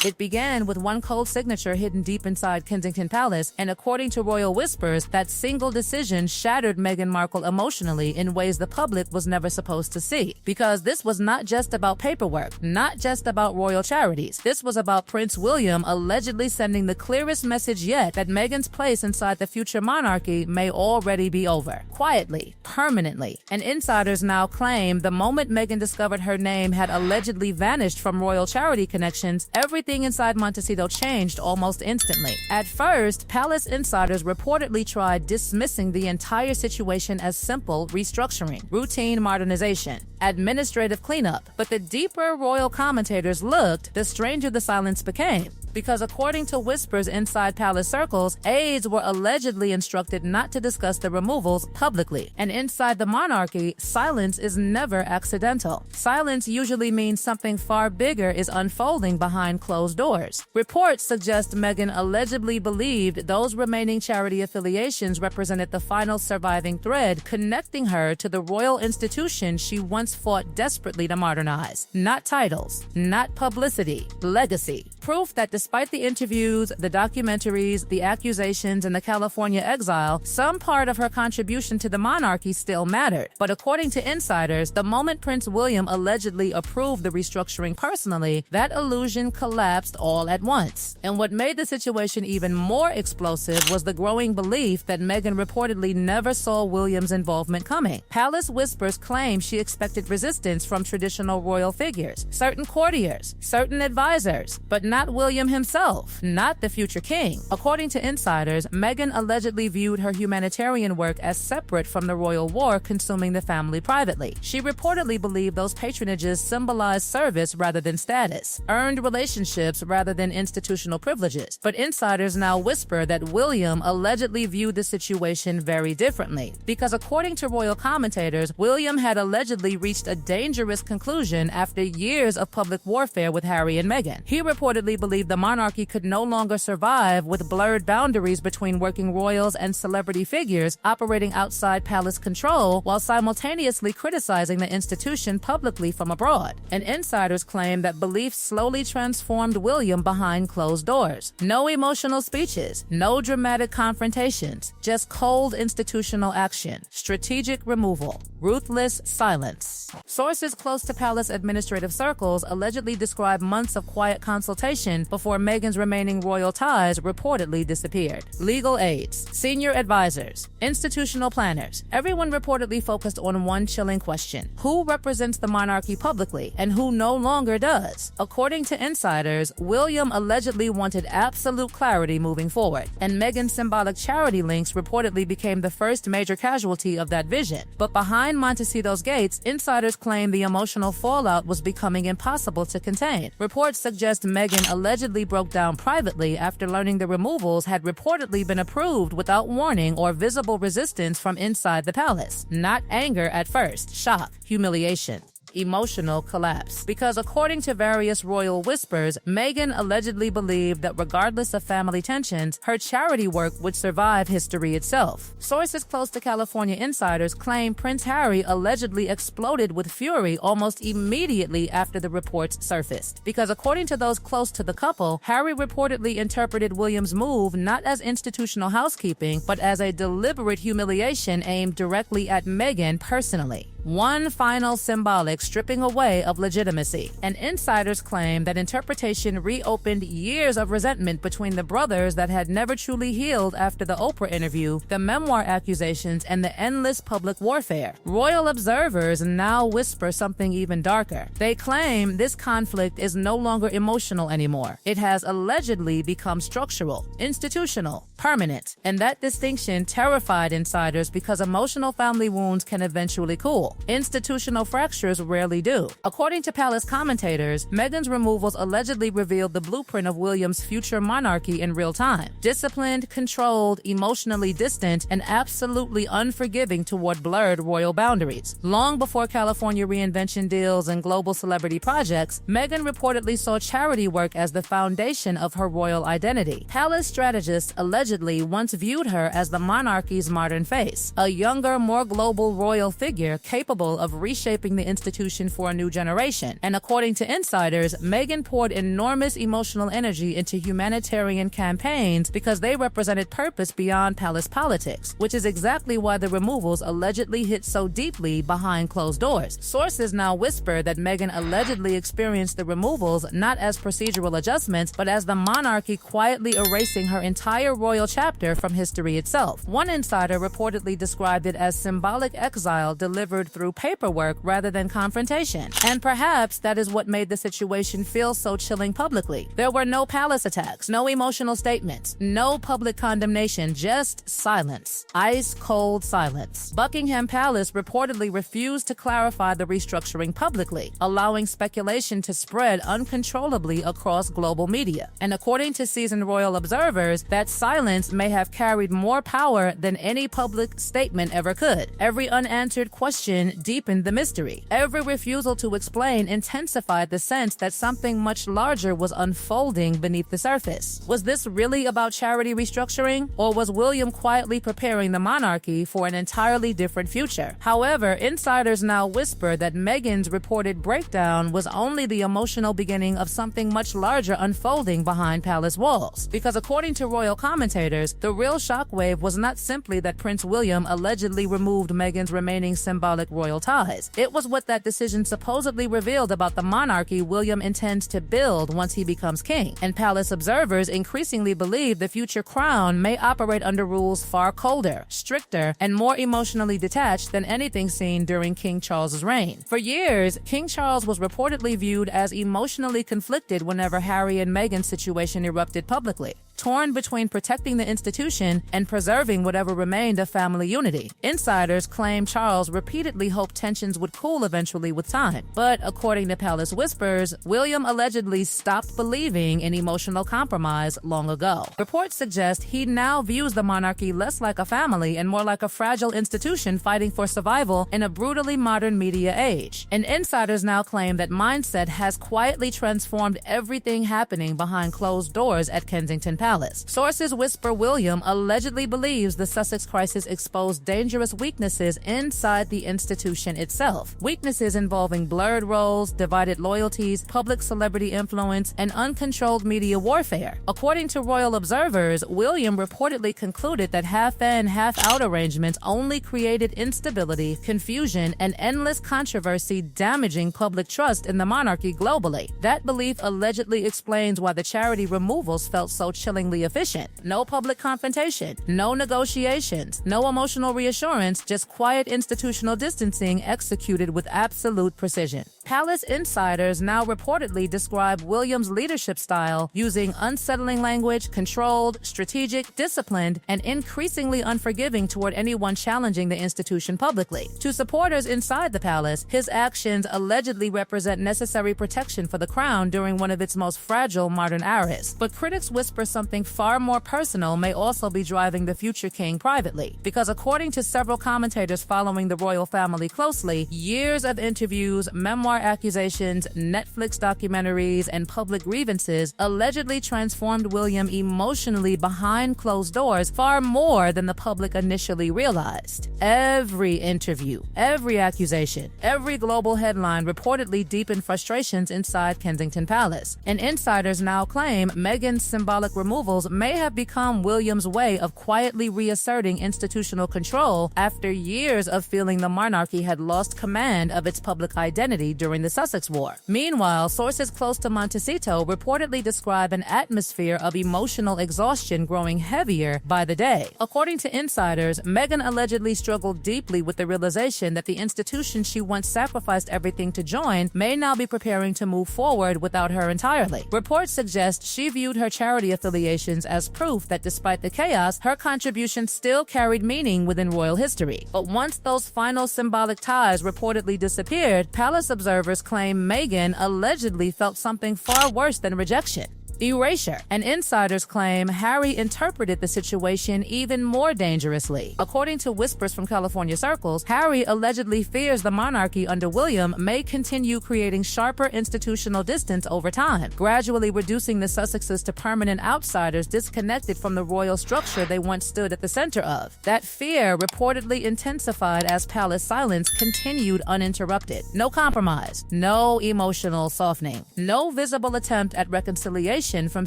It began with one cold signature hidden deep inside Kensington Palace, and according to royal whispers, that single decision shattered Meghan Markle emotionally in ways the public was never supposed to see. Because this was not just about paperwork, not just about royal charities. This was about Prince William allegedly sending the clearest message yet that Meghan's place inside the future monarchy may already be over. Quietly, permanently. And insiders now claim the moment Meghan discovered her name had allegedly vanished from royal charity connections, everything inside Montecito changed almost instantly. At first, palace insiders reportedly tried dismissing the entire situation as simple restructuring, routine modernization, administrative cleanup. But the deeper royal commentators looked, the stranger the silence became. Because according to whispers inside palace circles, aides were allegedly instructed not to discuss the removals publicly. And inside the monarchy, silence is never accidental. Silence usually means something far bigger is unfolding behind closed doors. Reports suggest Meghan allegedly believed those remaining charity affiliations represented the final surviving thread connecting her to the royal institution she once fought desperately to modernize. Not titles, not publicity, legacy. Proof that despite the interviews, the documentaries, the accusations, and the California exile, some part of her contribution to the monarchy still mattered. But according to insiders, the moment Prince William allegedly approved the restructuring personally, that illusion collapsed all at once. And what made the situation even more explosive was the growing belief that Meghan reportedly never saw William's involvement coming. Palace whispers claim she expected resistance from traditional royal figures, certain courtiers, certain advisors, but not William himself, not the future king. According to insiders, Meghan allegedly viewed her humanitarian work as separate from the royal war consuming the family privately. She reportedly believed those patronages symbolized service rather than status, earned relationships rather than institutional privileges. But insiders now whisper that William allegedly viewed the situation very differently. Because according to royal commentators, William had allegedly reached a dangerous conclusion after years of public warfare with Harry and Meghan. He reportedly believed the monarchy could no longer survive with blurred boundaries between working royals and celebrity figures operating outside palace control while simultaneously criticizing the institution publicly from abroad. And insiders claim that beliefs slowly transformed William behind closed doors. No emotional speeches, no dramatic confrontations, just cold institutional action, strategic removal, ruthless silence. Sources close to palace administrative circles allegedly describe months of quiet consultation before Meghan's remaining royal ties reportedly disappeared. Legal aides, senior advisors, institutional planners, everyone reportedly focused on one chilling question: who represents the monarchy publicly and who no longer does? According to insiders, William allegedly wanted absolute clarity moving forward, and Meghan's symbolic charity links reportedly became the first major casualty of that vision. But behind Montecito's gates, insiders claim the emotional fallout was becoming impossible to contain. Reports suggest Meghan allegedly broke down privately after learning the removals had reportedly been approved without warning or visible resistance from inside the palace. Not anger at first, shock, humiliation, emotional collapse. Because according to various royal whispers, Meghan allegedly believed that regardless of family tensions, her charity work would survive history itself. Sources close to California insiders claim Prince Harry allegedly exploded with fury almost immediately after the reports surfaced. Because according to those close to the couple, Harry reportedly interpreted William's move not as institutional housekeeping, but as a deliberate humiliation aimed directly at Meghan personally. One final symbolic stripping away of legitimacy. And insiders claim that interpretation reopened years of resentment between the brothers that had never truly healed after the Oprah interview, the memoir accusations, and the endless public warfare. Royal observers now whisper something even darker. They claim this conflict is no longer emotional anymore. It has allegedly become structural, institutional, permanent. And that distinction terrified insiders because emotional family wounds can eventually cool. Institutional fractures rarely do. According to palace commentators, Meghan's removals allegedly revealed the blueprint of William's future monarchy in real time. Disciplined, controlled, emotionally distant, and absolutely unforgiving toward blurred royal boundaries. Long before California reinvention deals and global celebrity projects, Meghan reportedly saw charity work as the foundation of her royal identity. Palace strategists allegedly once viewed her as the monarchy's modern face, a younger, more global royal figure capable of reshaping the institution institution for a new generation. And according to insiders, Meghan poured enormous emotional energy into humanitarian campaigns because they represented purpose beyond palace politics, which is exactly why the removals allegedly hit so deeply behind closed doors. Sources now whisper that Meghan allegedly experienced the removals not as procedural adjustments, but as the monarchy quietly erasing her entire royal chapter from history itself. One insider reportedly described it as symbolic exile delivered through paperwork rather than confrontation. And perhaps that is what made the situation feel so chilling publicly. There were no palace attacks, no emotional statements, no public condemnation, just silence. Ice-cold silence. Buckingham Palace reportedly refused to clarify the restructuring publicly, allowing speculation to spread uncontrollably across global media. And according to seasoned royal observers, that silence may have carried more power than any public statement ever could. Every unanswered question deepened the mystery. Every refusal to explain intensified the sense that something much larger was unfolding beneath the surface. Was this really about charity restructuring, or was William quietly preparing the monarchy for an entirely different future? However, insiders now whisper that Meghan's reported breakdown was only the emotional beginning of something much larger unfolding behind palace walls. Because according to royal commentators, the real shockwave was not simply that Prince William allegedly removed Meghan's remaining symbolic royal ties. It was what that decision supposedly revealed about the monarchy William intends to build once he becomes king. And palace observers increasingly believe the future crown may operate under rules far colder, stricter, and more emotionally detached than anything seen during King Charles's reign. For years, King Charles was reportedly viewed as emotionally conflicted whenever Harry and Meghan's situation erupted publicly, torn between protecting the institution and preserving whatever remained of family unity. Insiders claim Charles repeatedly hoped tensions would cool eventually with time. But according to palace whispers, William allegedly stopped believing in emotional compromise long ago. Reports suggest he now views the monarchy less like a family and more like a fragile institution fighting for survival in a brutally modern media age. And insiders now claim that mindset has quietly transformed everything happening behind closed doors at Kensington Palace. Sources whisper William allegedly believes the Sussex crisis exposed dangerous weaknesses inside the institution itself. Weaknesses involving blurred roles, divided loyalties, public celebrity influence, and uncontrolled media warfare. According to royal observers, William reportedly concluded that half-in, half-out arrangements only created instability, confusion, and endless controversy, damaging public trust in the monarchy globally. That belief allegedly explains why the charity removals felt so chillingly efficient. No public confrontation, no negotiations, no emotional reassurance, just quiet institutional distancing executed with absolute precision. Palace insiders now reportedly describe William's leadership style using unsettling language, controlled, strategic, disciplined, and increasingly unforgiving toward anyone challenging the institution publicly. To supporters inside the palace, his actions allegedly represent necessary protection for the crown during one of its most fragile modern eras. But critics whisper something far more personal may also be driving the future king privately. Because according to several commentators following the royal family closely, years of interviews, memoir accusations, Netflix documentaries, and public grievances allegedly transformed William emotionally behind closed doors far more than the public initially realized. Every interview, every accusation, every global headline reportedly deepened frustrations inside Kensington Palace. And insiders now claim Meghan's symbolic removals may have become William's way of quietly reasserting institutional control after years of feeling the monarchy had lost command of its public identity during the Sussex War. Meanwhile, sources close to Montecito reportedly describe an atmosphere of emotional exhaustion growing heavier by the day. According to insiders, Meghan allegedly struggled deeply with the realization that the institution she once sacrificed everything to join may now be preparing to move forward without her entirely. Reports suggest she viewed her charity affiliations as proof that despite the chaos, her contribution still carried meaning within royal history. But once those final symbolic ties reportedly disappeared, palace observers claim Meghan allegedly felt something far worse than rejection. erasure. And insiders claim Harry interpreted the situation even more dangerously. According to whispers from California circles, Harry allegedly fears the monarchy under William may continue creating sharper institutional distance over time, gradually reducing the Sussexes to permanent outsiders disconnected from the royal structure they once stood at the center of. That fear reportedly intensified as palace silence continued uninterrupted. No compromise, no emotional softening, no visible attempt at reconciliation from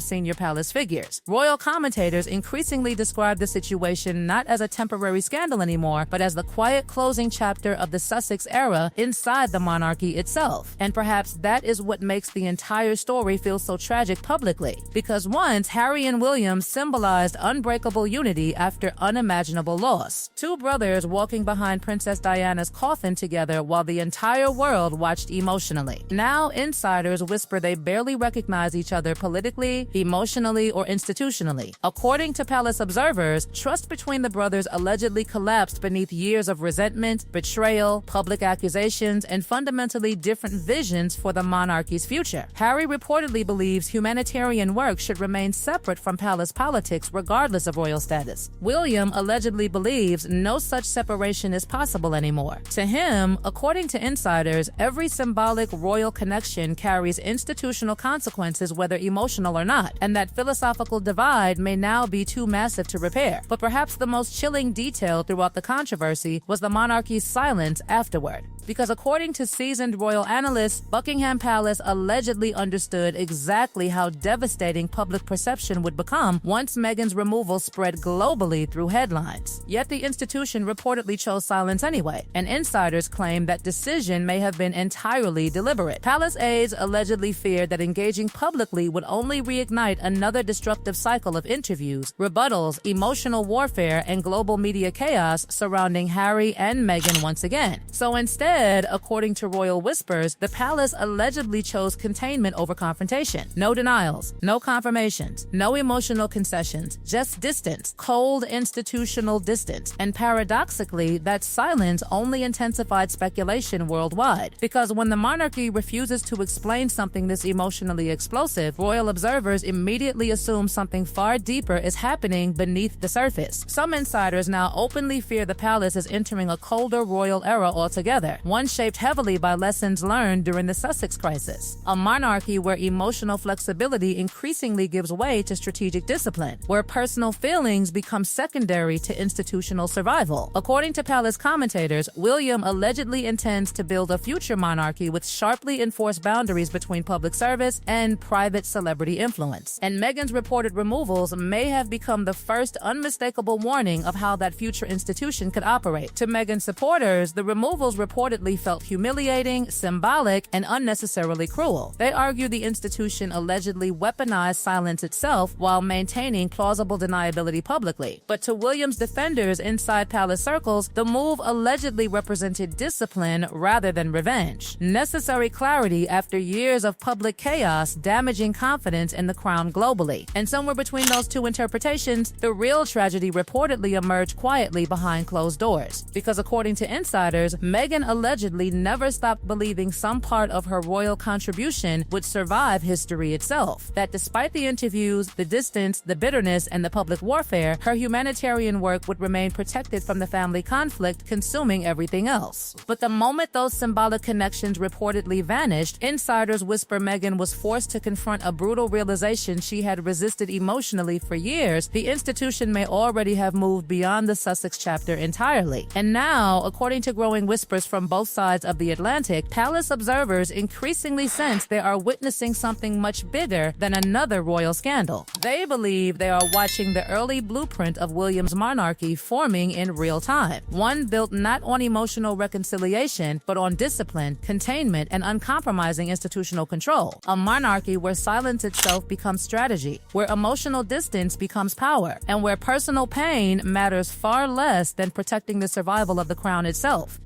senior palace figures. Royal commentators increasingly describe the situation not as a temporary scandal anymore, but as the quiet closing chapter of the Sussex era inside the monarchy itself. And perhaps that is what makes the entire story feel so tragic publicly, because once Harry and William symbolized unbreakable unity after unimaginable loss. Two brothers walking behind Princess Diana's coffin together while the entire world watched emotionally. Now insiders whisper they barely recognize each other politically, emotionally, or institutionally. According to palace observers, trust between the brothers allegedly collapsed beneath years of resentment, betrayal, public accusations, and fundamentally different visions for the monarchy's future. Harry reportedly believes humanitarian work should remain separate from palace politics regardless of royal status. William allegedly believes no such separation is possible anymore. To him, according to insiders, every symbolic royal connection carries institutional consequences whether emotional or not, and that philosophical divide may now be too massive to repair. But perhaps the most chilling detail throughout the controversy was the monarchy's silence afterward. Because according to seasoned royal analysts, Buckingham Palace allegedly understood exactly how devastating public perception would become once Meghan's removal spread globally through headlines. Yet the institution reportedly chose silence anyway, and insiders claim that decision may have been entirely deliberate. Palace aides allegedly feared that engaging publicly would only reignite another destructive cycle of interviews, rebuttals, emotional warfare, and global media chaos surrounding Harry and Meghan once again. So instead, according to royal whispers, the palace allegedly chose containment over confrontation. No denials, no confirmations, no emotional concessions, just distance, cold institutional distance. And paradoxically, that silence only intensified speculation worldwide. Because when the monarchy refuses to explain something this emotionally explosive, royal observers immediately assume something far deeper is happening beneath the surface. Some insiders now openly fear the palace is entering a colder royal era altogether, one shaped heavily by lessons learned during the Sussex crisis. A monarchy where emotional flexibility increasingly gives way to strategic discipline, where personal feelings become secondary to institutional survival. According to palace commentators, William allegedly intends to build a future monarchy with sharply enforced boundaries between public service and private celebrity influence. And Meghan's reported removals may have become the first unmistakable warning of how that future institution could operate. To Meghan supporters, the removals reportedly felt humiliating, symbolic, and unnecessarily cruel. They argue the institution allegedly weaponized silence itself while maintaining plausible deniability publicly. But to William's defenders inside palace circles, the move allegedly represented discipline rather than revenge. Necessary clarity after years of public chaos damaging confidence in the crown globally. And somewhere between those two interpretations, the real tragedy reportedly emerged quietly behind closed doors. Because according to insiders, Meghan allegedly never stopped believing some part of her royal contribution would survive history itself. That despite the interviews, the distance, the bitterness, and the public warfare, her humanitarian work would remain protected from the family conflict consuming everything else. But the moment those symbolic connections reportedly vanished, insiders whisper Meghan was forced to confront a brutal realization she had resisted emotionally for years. The institution may already have moved beyond the Sussex chapter entirely. And now, according to growing whispers from both sides of the Atlantic, palace observers increasingly sense they are witnessing something much bigger than another royal scandal. They believe they are watching the early blueprint of William's monarchy forming in real time. One built not on emotional reconciliation, but on discipline, containment, and uncompromising institutional control. A monarchy where silence itself becomes strategy, where emotional distance becomes power, and where personal pain matters far less than protecting the survival of the crown itself.